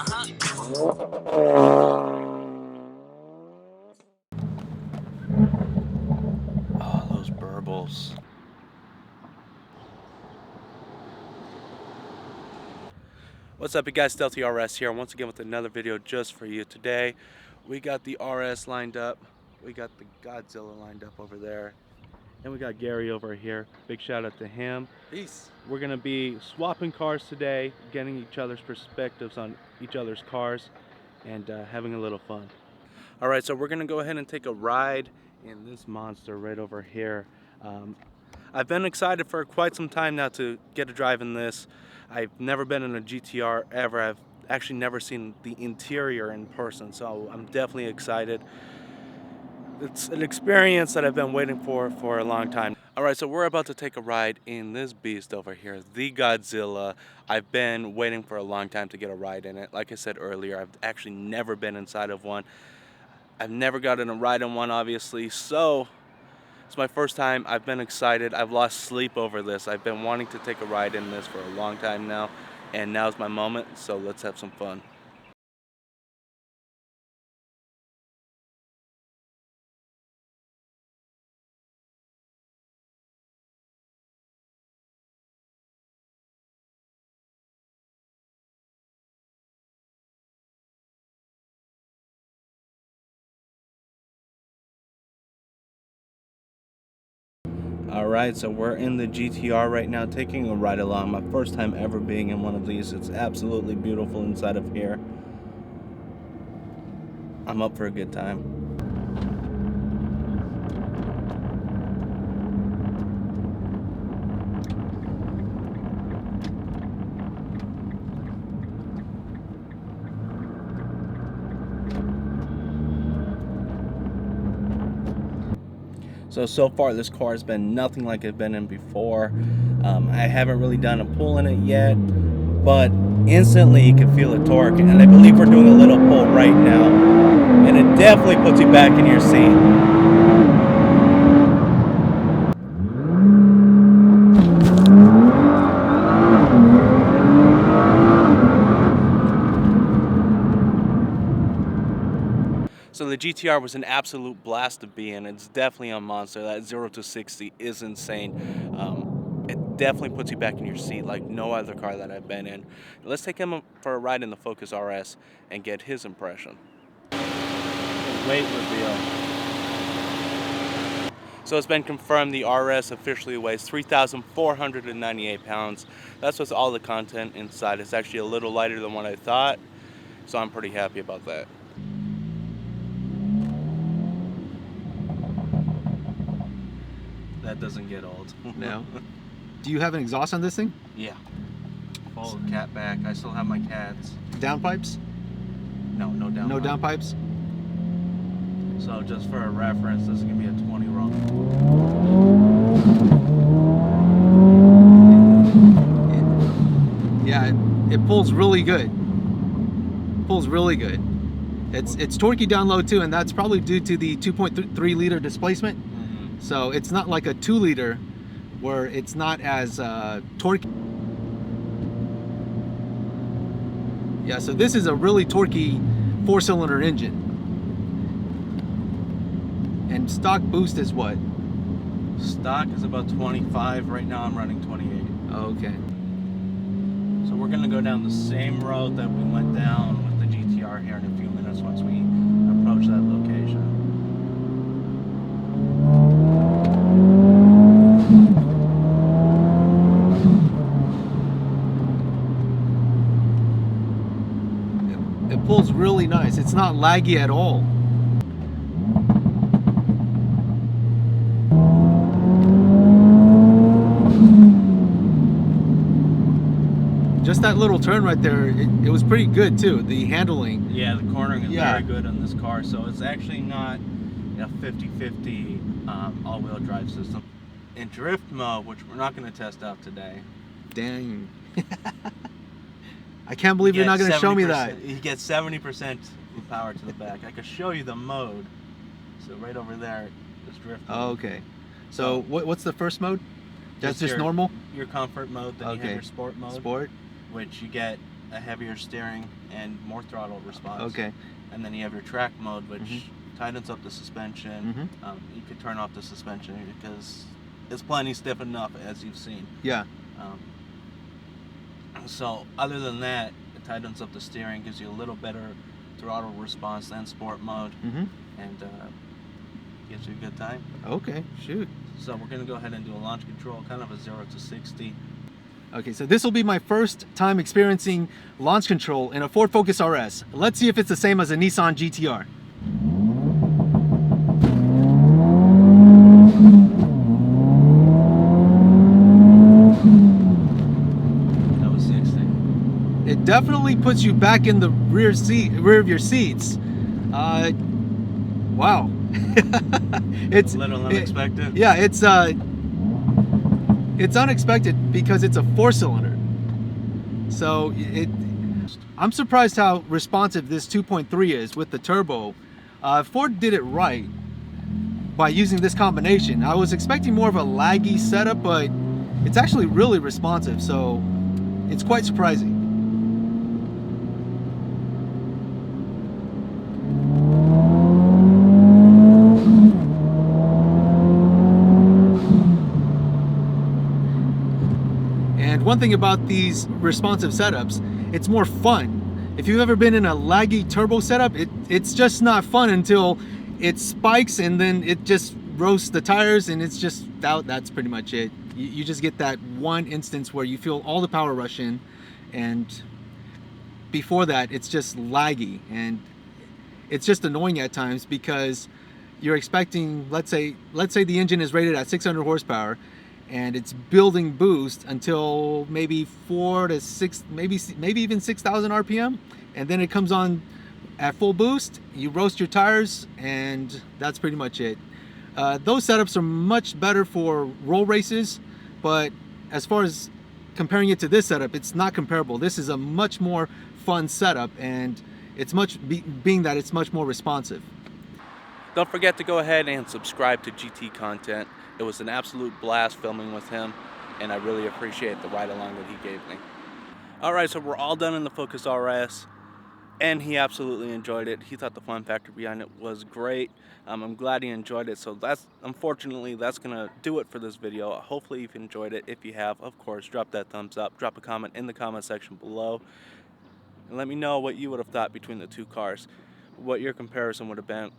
Oh, those burbles. What's up, you guys? Stealthy RS here, once again with another video just for you. Today, we got the RS lined up. We got the Godzilla lined up over there. And we got Gary over here. Big shout out to him. Peace. We're gonna be swapping cars today, getting each other's perspectives on each other's cars, and having a little fun. All right, so we're gonna go ahead and take a ride in this monster right over here. I've been excited for quite some time now to get a drive in this. I've never been in a GTR ever. I've actually never seen the interior in person, so I'm definitely excited. It's an experience that I've been waiting for a long time. All right, so we're about to take a ride in this beast over here, the Godzilla. I've been waiting for a long time to get a ride in it. Like I said earlier, I've actually never been inside of one. I've never gotten a ride in one, obviously, so it's my first time. I've been excited. I've lost sleep over this. I've been wanting to take a ride in this for a long time now, and now's my moment, so let's have some fun. Alright, so we're in the GTR right now, taking a ride along. My first time ever being in one of these. It's absolutely beautiful inside of here. I'm up for a good time. So far this car has been nothing like I've been in before. I haven't really done a pull in it yet, but instantly you can feel the torque, and I believe we're doing a little pull right now, and it definitely puts you back in your seat. So the GTR was an absolute blast to be in. It's definitely a monster. That 0 to 60 is insane. It definitely puts you back in your seat like no other car that I've been in. Let's take him for a ride in the Focus RS and get his impression. Weight reveal. So it's been confirmed the RS officially weighs 3,498 pounds. That's with all the content inside. It's actually a little lighter than what I thought, so I'm pretty happy about that. That doesn't get old. No. Do you have an exhaust on this thing? Yeah. Full cat back. I still have my cats. Downpipes? No, no down. No downpipes? So just for a reference, this is gonna be a 20 roll. Yeah, it pulls really good. Pulls really good. It's torquey down low too, and that's probably due to the 2.3 liter displacement. So it's not like a 2 liter where it's not as torquey. Yeah, so this is a really torquey 4-cylinder engine. And stock boost is what? Stock is about 25. Right now I'm running 28. Okay. So we're gonna go down the same road that we went down with the GTR here in a few minutes once we approach that location. It pulls really nice. It's not laggy at all. Just that little turn right there, it was pretty good too. The handling. Yeah, the cornering is very good on this car. So it's actually not a 50-50 all-wheel drive system. In drift mode, which we're not going to test out today. Dang. I can't believe you're not going to show me that. You get 70% power to the back. I could show you the mode. So right over there is drift mode. Oh, okay. So what's the first mode? That's just normal? Your comfort mode, then you have your sport mode. Sport? Which you get a heavier steering and more throttle response. Okay. And then you have your track mode, which Mhm. tightens up the suspension. You could turn off the suspension because it's plenty stiff enough, as you've seen. Yeah. Um, so other than that, it tightens up the steering, gives you a little better throttle response than sport mode, and gives you a good time. Okay, shoot. So we're gonna go ahead and do a launch control, kind of a 0 to 60. Okay, so this will be my first time experiencing launch control in a Ford Focus RS. Let's see if it's the same as a Nissan GTR. That was 60. It definitely puts you back in the rear of your seats. Wow. It's a little unexpected. Yeah, it's unexpected because it's a 4-cylinder. So I'm surprised how responsive this 2.3 is with the turbo. Ford did it right by using this combination. I was expecting more of a laggy setup, but it's actually really responsive, so it's quite surprising. And one thing about these responsive setups, it's more fun. If you've ever been in a laggy turbo setup, it's just not fun until it spikes and then it just roasts the tires and it's just out. That's pretty much it. You just get that one instance where you feel all the power rush in, and before that it's just laggy, and it's just annoying at times because you're expecting, let's say the engine is rated at 600 horsepower and it's building boost until maybe 4 to 6, maybe even 6,000 RPM, and then it comes on at full boost, you roast your tires, and that's pretty much it. Those setups are much better for roll races, but as far as comparing it to this setup, it's not comparable. This is a much more fun setup, and it's being that it's much more responsive. Don't forget to go ahead and subscribe to GT Content. It was an absolute blast filming with him, and I really appreciate the ride along that he gave me. Alright, so we're all done in the Focus RS, and he absolutely enjoyed it. He thought the fun factor behind it was great. I'm glad he enjoyed it. So unfortunately that's gonna do it for this video. Hopefully you've enjoyed it. If you have, of course, drop that thumbs up, drop a comment in the comment section below, and let me know what you would have thought between the two cars, what your comparison would have been.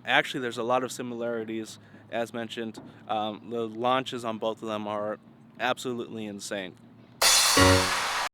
Actually, there's a lot of similarities, as mentioned. The launches on both of them are absolutely insane.